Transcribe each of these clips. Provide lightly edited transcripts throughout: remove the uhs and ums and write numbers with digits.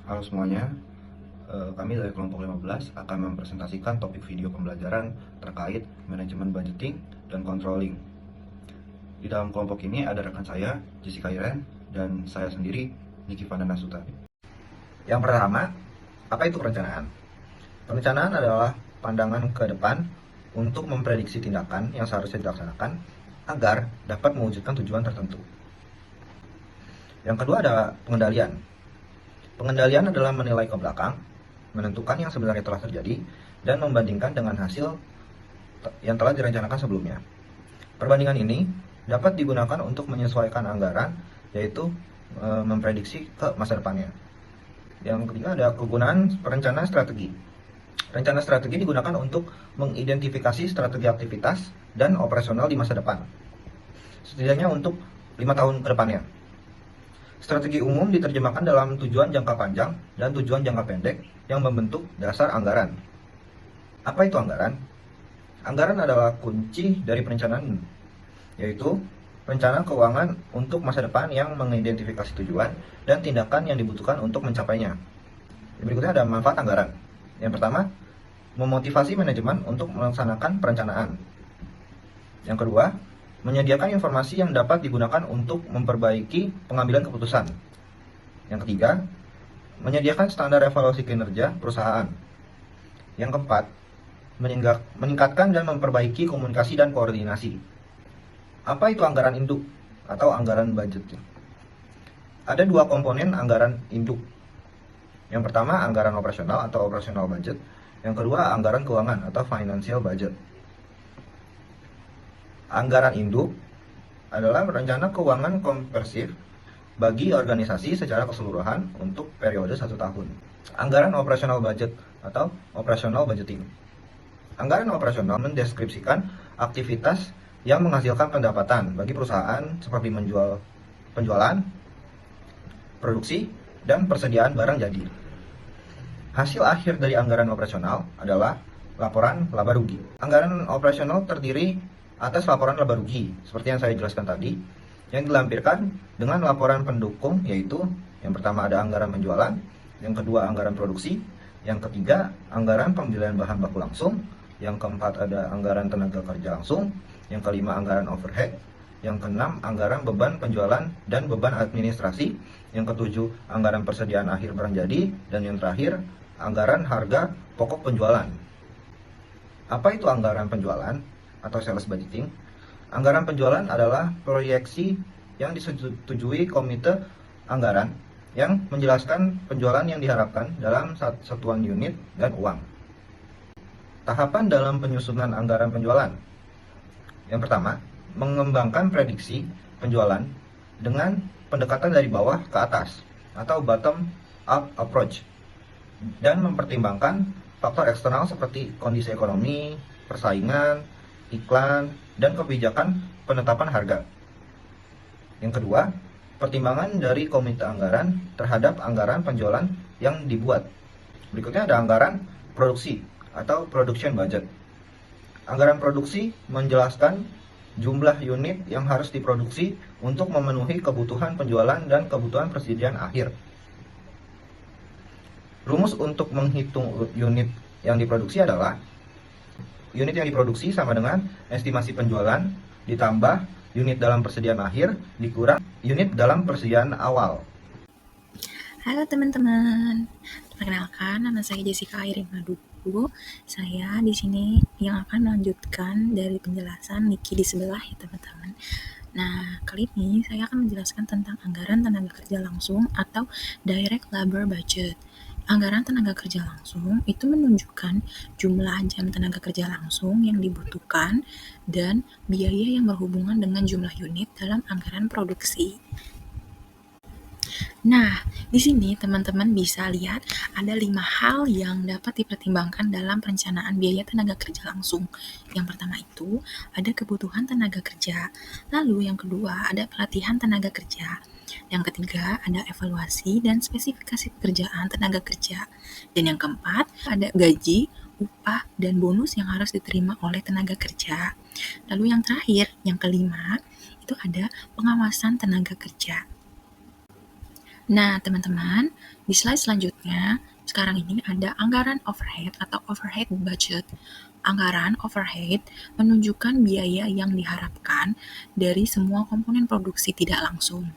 Halo semuanya, kami dari kelompok 15 akan mempresentasikan topik video pembelajaran terkait manajemen budgeting dan controlling. Di dalam kelompok ini ada rekan saya, Jessica Iren, dan saya sendiri, Niki Vandana Suta. Yang pertama, apa itu perencanaan? Perencanaan adalah pandangan ke depan untuk memprediksi tindakan yang seharusnya dilaksanakan agar dapat mewujudkan tujuan tertentu. Yang kedua ada pengendalian. Pengendalian adalah menilai ke belakang, menentukan yang sebenarnya telah terjadi, dan membandingkan dengan hasil yang telah direncanakan sebelumnya. Perbandingan ini dapat digunakan untuk menyesuaikan anggaran, yaitu memprediksi ke masa depannya. Yang ketiga ada kegunaan perencanaan strategi. Rencana strategi digunakan untuk mengidentifikasi strategi aktivitas dan operasional di masa depan, setidaknya untuk 5 tahun ke depannya. Strategi umum diterjemahkan dalam tujuan jangka panjang dan tujuan jangka pendek yang membentuk dasar anggaran. Apa itu anggaran? Anggaran adalah kunci dari perencanaan, yaitu rencana keuangan untuk masa depan yang mengidentifikasi tujuan dan tindakan yang dibutuhkan untuk mencapainya. Berikutnya ada manfaat anggaran. Yang pertama, memotivasi manajemen untuk melaksanakan perencanaan. Yang kedua, menyediakan informasi yang dapat digunakan untuk memperbaiki pengambilan keputusan. Yang ketiga, menyediakan standar evaluasi kinerja perusahaan. Yang keempat, meningkatkan dan memperbaiki komunikasi dan koordinasi. Apa itu anggaran induk atau anggaran budget? Ada dua komponen anggaran induk. Yang pertama, anggaran operasional atau operational budget. Yang kedua, anggaran keuangan atau financial budget. Anggaran induk adalah rencana keuangan komprehensif bagi organisasi secara keseluruhan untuk periode 1 tahun. Anggaran operasional budget atau operational budgeting. Anggaran operasional mendeskripsikan aktivitas yang menghasilkan pendapatan bagi perusahaan seperti penjualan, produksi, dan persediaan barang jadi. Hasil akhir dari anggaran operasional adalah laporan laba rugi. Anggaran operasional terdiri atas laporan laba rugi, seperti yang saya jelaskan tadi, yang dilampirkan dengan laporan pendukung, yaitu yang pertama ada anggaran penjualan, yang kedua anggaran produksi, yang ketiga anggaran pembelian bahan baku langsung, yang keempat ada anggaran tenaga kerja langsung, yang kelima anggaran overhead, yang keenam anggaran beban penjualan dan beban administrasi, yang ketujuh anggaran persediaan akhir barang jadi, dan yang terakhir anggaran harga pokok penjualan. Apa itu anggaran penjualan atau sales budgeting? Anggaran penjualan adalah proyeksi yang disetujui komite anggaran yang menjelaskan penjualan yang diharapkan dalam satuan unit dan uang. Tahapan dalam penyusunan anggaran penjualan. Yang pertama, mengembangkan prediksi penjualan dengan pendekatan dari bawah ke atas atau bottom up approach, dan mempertimbangkan faktor eksternal seperti kondisi ekonomi, persaingan, iklan, dan kebijakan penetapan harga. Yang kedua, pertimbangan dari komite anggaran terhadap anggaran penjualan yang dibuat. Berikutnya ada anggaran produksi atau production budget. Anggaran produksi menjelaskan jumlah unit yang harus diproduksi untuk memenuhi kebutuhan penjualan dan kebutuhan persediaan akhir. Rumus untuk menghitung unit yang diproduksi adalah unit yang diproduksi sama dengan estimasi penjualan ditambah unit dalam persediaan akhir dikurang unit dalam persediaan awal. Halo teman-teman, perkenalkan nama saya Jessica Iring Maduku. Saya di sini yang akan melanjutkan dari penjelasan Niki di sebelah ya teman-teman. Nah, kali ini saya akan menjelaskan tentang anggaran tenaga kerja langsung atau direct labor budget. Anggaran tenaga kerja langsung itu menunjukkan jumlah jam tenaga kerja langsung yang dibutuhkan dan biaya yang berhubungan dengan jumlah unit dalam anggaran produksi. Nah, di sini teman-teman bisa lihat ada 5 hal yang dapat dipertimbangkan dalam perencanaan biaya tenaga kerja langsung. Yang pertama itu ada kebutuhan tenaga kerja. Lalu yang kedua ada pelatihan tenaga kerja. Yang ketiga ada evaluasi dan spesifikasi pekerjaan tenaga kerja. Dan yang keempat ada gaji, upah, dan bonus yang harus diterima oleh tenaga kerja. Lalu yang terakhir, yang kelima, itu ada pengawasan tenaga kerja. Nah, teman-teman, di slide selanjutnya, sekarang ini ada anggaran overhead atau overhead budget. Anggaran overhead menunjukkan biaya yang diharapkan dari semua komponen produksi tidak langsung.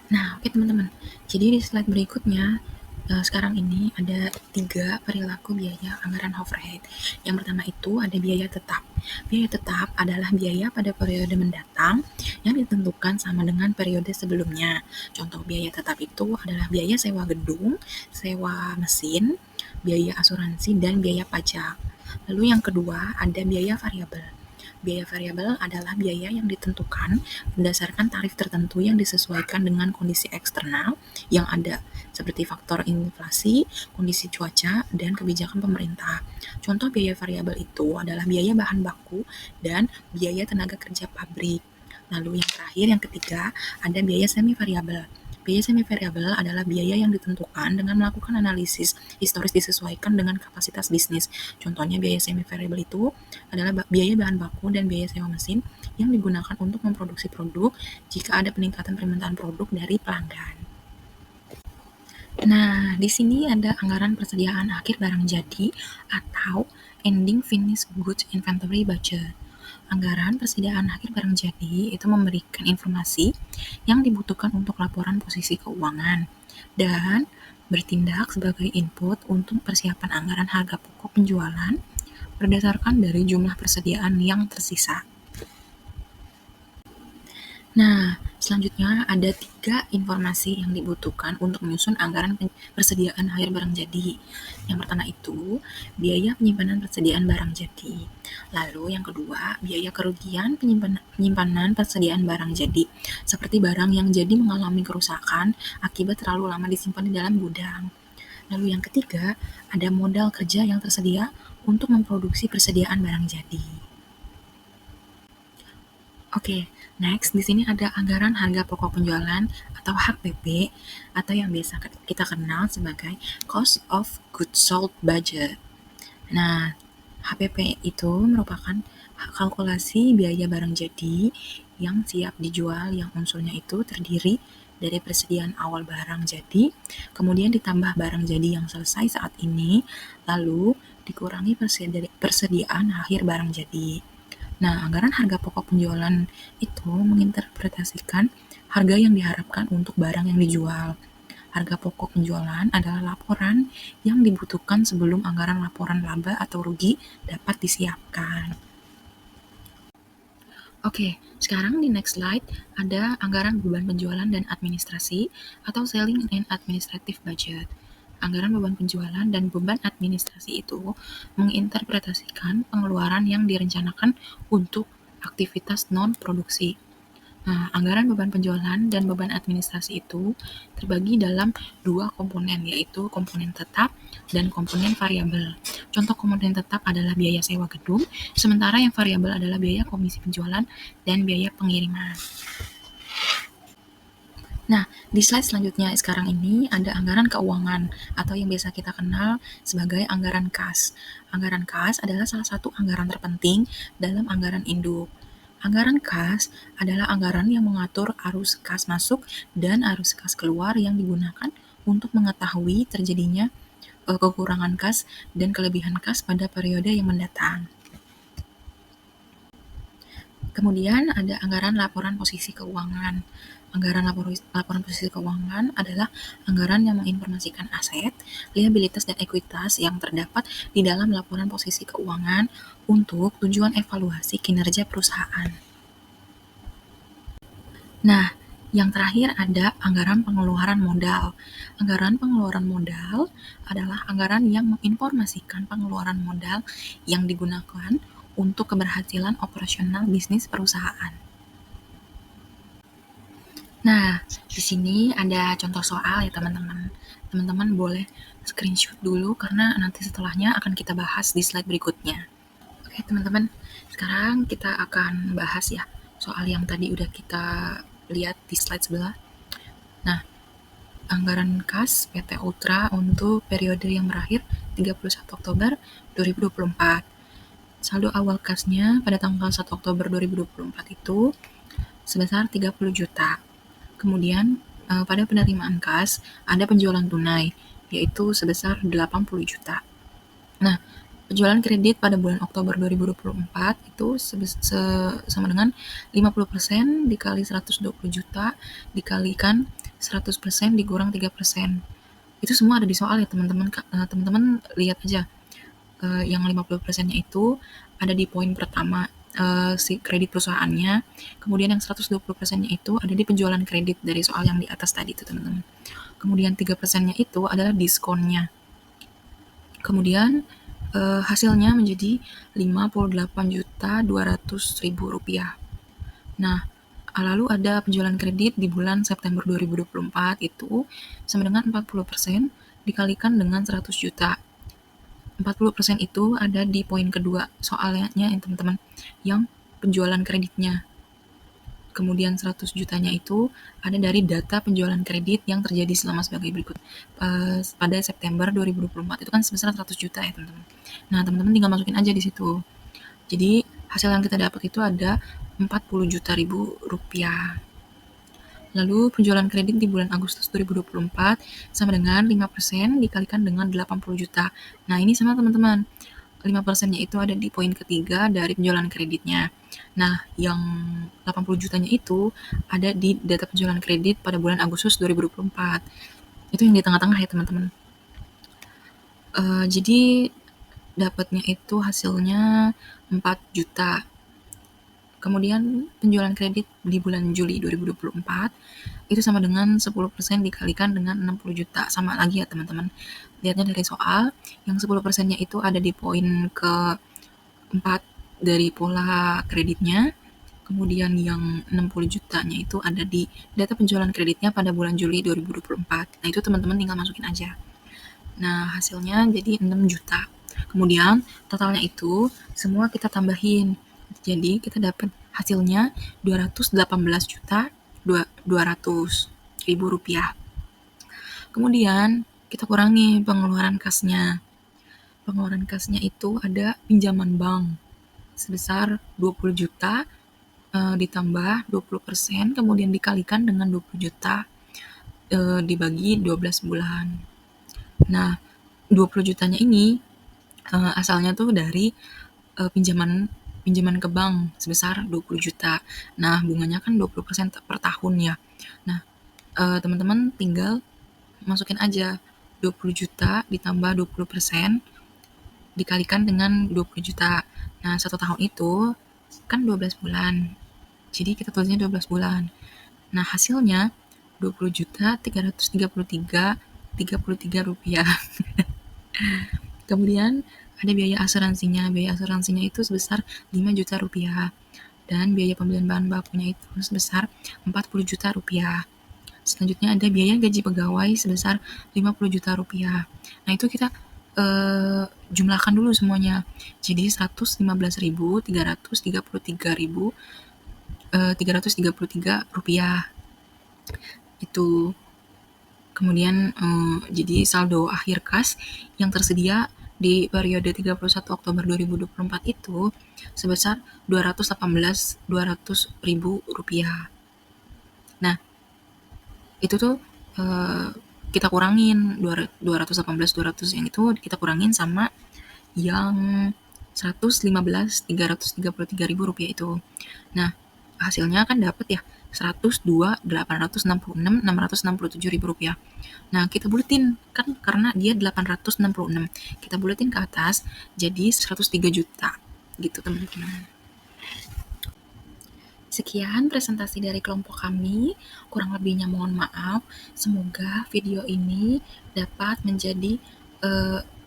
Nah, oke teman-teman. Jadi di slide berikutnya, sekarang ini ada 3 perilaku biaya anggaran overhead. Yang pertama itu ada biaya tetap. Biaya tetap adalah biaya pada periode mendatang yang ditentukan sama dengan periode sebelumnya. Contoh biaya tetap itu adalah biaya sewa gedung, sewa mesin, biaya asuransi, dan biaya pajak. Lalu yang kedua ada biaya variabel. Biaya variabel adalah biaya yang ditentukan berdasarkan tarif tertentu yang disesuaikan dengan kondisi eksternal yang ada, seperti faktor inflasi, kondisi cuaca, dan kebijakan pemerintah. Contoh biaya variabel itu adalah biaya bahan baku dan biaya tenaga kerja pabrik. Lalu yang terakhir, yang ketiga, ada biaya semi variabel. Biaya semi variabel adalah biaya yang ditentukan dengan melakukan analisis historis disesuaikan dengan kapasitas bisnis. Contohnya biaya semi variabel itu adalah biaya bahan baku dan biaya sewa mesin yang digunakan untuk memproduksi produk jika ada peningkatan permintaan produk dari pelanggan. Nah, di sini ada anggaran persediaan akhir barang jadi atau ending finished goods inventory budget. Anggaran persediaan akhir barang jadi itu memberikan informasi yang dibutuhkan untuk laporan posisi keuangan dan bertindak sebagai input untuk persiapan anggaran harga pokok penjualan berdasarkan dari jumlah persediaan yang tersisa. Nah, selanjutnya ada 3 informasi yang dibutuhkan untuk menyusun anggaran persediaan akhir barang jadi. Yang pertama itu, biaya penyimpanan persediaan barang jadi. Lalu yang kedua, biaya kerugian penyimpanan persediaan barang jadi, seperti barang yang jadi mengalami kerusakan akibat terlalu lama disimpan di dalam gudang. Lalu yang ketiga, ada modal kerja yang tersedia untuk memproduksi persediaan barang jadi. Oke, next di sini ada anggaran harga pokok penjualan atau HPP atau yang biasa kita kenal sebagai Cost of Goods Sold Budget. Nah, HPP itu merupakan kalkulasi biaya barang jadi yang siap dijual yang unsurnya itu terdiri dari persediaan awal barang jadi, kemudian ditambah barang jadi yang selesai saat ini, lalu dikurangi persediaan akhir barang jadi. Nah, anggaran harga pokok penjualan itu menginterpretasikan harga yang diharapkan untuk barang yang dijual. Harga pokok penjualan adalah laporan yang dibutuhkan sebelum anggaran laporan laba atau rugi dapat disiapkan. Oke, sekarang di next slide ada anggaran beban penjualan dan administrasi atau selling and administrative budget. Anggaran beban penjualan dan beban administrasi itu menginterpretasikan pengeluaran yang direncanakan untuk aktivitas non-produksi. Nah, anggaran beban penjualan dan beban administrasi itu terbagi dalam 2 komponen, yaitu komponen tetap dan komponen variabel. Contoh komponen tetap adalah biaya sewa gedung, sementara yang variabel adalah biaya komisi penjualan dan biaya pengiriman. Nah, di slide selanjutnya sekarang ini ada anggaran keuangan atau yang biasa kita kenal sebagai anggaran kas. Anggaran kas adalah salah satu anggaran terpenting dalam anggaran induk. Anggaran kas adalah anggaran yang mengatur arus kas masuk dan arus kas keluar yang digunakan untuk mengetahui terjadinya kekurangan kas dan kelebihan kas pada periode yang mendatang. Kemudian ada anggaran laporan posisi keuangan. Anggaran laporan posisi keuangan adalah anggaran yang menginformasikan aset, liabilitas, dan ekuitas yang terdapat di dalam laporan posisi keuangan untuk tujuan evaluasi kinerja perusahaan. Nah, yang terakhir ada anggaran pengeluaran modal. Anggaran pengeluaran modal adalah anggaran yang menginformasikan pengeluaran modal yang digunakan untuk keberhasilan operasional bisnis perusahaan. Nah, di sini ada contoh soal ya teman-teman. Teman-teman boleh screenshot dulu karena nanti setelahnya akan kita bahas di slide berikutnya. Oke teman-teman, sekarang kita akan bahas ya soal yang tadi udah kita lihat di slide sebelah. Nah, anggaran kas PT Ultra untuk periode yang berakhir 31 Oktober 2024. Saldo awal kasnya pada tanggal 1 Oktober 2024 itu sebesar 30 juta. Kemudian pada penerimaan kas ada penjualan tunai, yaitu sebesar 80 juta. Nah, penjualan kredit pada bulan Oktober 2024 itu sama dengan 50% dikali 120 juta dikalikan 100% dikurang 3%. Itu semua ada di soal ya teman-teman. Teman-teman lihat aja, yang 50%-nya itu ada di poin pertama, si kredit perusahaannya, kemudian yang 120%-nya itu ada di penjualan kredit dari soal yang di atas tadi itu teman-teman. Kemudian 3%-nya itu adalah diskonnya. Kemudian hasilnya menjadi 58.200.000 rupiah. Nah, lalu ada penjualan kredit di bulan September 2024 itu sama dengan 40% dikalikan dengan 100 juta. 40% itu ada di poin kedua soalnya ya teman-teman, yang penjualan kreditnya. Kemudian 100 jutanya itu ada dari data penjualan kredit yang terjadi selama sebagai berikut. Pada September 2024 itu kan sebesar 100 juta ya teman-teman. Nah teman-teman tinggal masukin aja di situ. Jadi hasil yang kita dapat itu ada 40 juta ribu rupiah. Lalu penjualan kredit di bulan Agustus 2024 sama dengan 5% dikalikan dengan 80 juta. Nah ini sama teman-teman, 5%-nya itu ada di poin ketiga dari penjualan kreditnya. Nah, yang 80 jutanya itu ada di data penjualan kredit pada bulan Agustus 2024. Itu yang di tengah-tengah ya teman-teman. Jadi dapatnya itu hasilnya 4 juta. Kemudian penjualan kredit di bulan Juli 2024 itu sama dengan 10% dikalikan dengan 60 juta. Sama lagi ya teman-teman. Lihatnya dari soal, yang 10%-nya itu ada di poin ke-4 dari pola kreditnya. Kemudian yang 60 jutanya itu ada di data penjualan kreditnya pada bulan Juli 2024. Nah, itu teman-teman tinggal masukin aja. Nah, hasilnya jadi 6 juta. Kemudian totalnya itu semua kita tambahin. Jadi kita dapat hasilnya 218 juta 200 ribu rupiah. Kemudian kita kurangi pengeluaran kasnya. Pengeluaran kasnya itu ada pinjaman bank sebesar 20 juta ditambah 20%, kemudian dikalikan dengan 20 juta dibagi 12 bulan. Nah, 20 jutanya ini asalnya tuh dari pinjaman ke bank sebesar 20 juta. Nah, bunganya kan 20% per tahun ya. Nah, teman-teman tinggal masukin aja 20 juta ditambah 20% dikalikan dengan 20 juta. Nah, 1 tahun itu kan 12 bulan. Jadi kita tulisnya 12 bulan. Nah, hasilnya 20 juta 333 rupiah. Kemudian ada biaya asuransinya. Biaya asuransinya itu sebesar 5 juta rupiah. Dan biaya pembelian bahan bakunya itu sebesar 40 juta rupiah. Selanjutnya ada biaya gaji pegawai sebesar 50 juta rupiah. Nah, itu kita jumlahkan dulu semuanya. Jadi 115.333 rupiah. Itu. Kemudian jadi saldo akhir kas yang tersedia di periode 31 Oktober 2024 itu sebesar 218.200 ribu rupiah. Nah, itu tuh kita kurangin 218.200 yang itu kita kurangin sama yang 115.333 ribu rupiah itu. Nah, hasilnya kan dapat ya 102.866.667 ribu rupiah. Nah, kita buletin kan karena dia 866. Kita buletin ke atas jadi 103 juta. Gitu teman-teman. Sekian presentasi dari kelompok kami. Kurang lebihnya mohon maaf. Semoga video ini dapat menjadi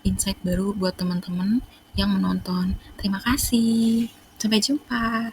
insight baru buat teman-teman yang menonton. Terima kasih. Sampai jumpa.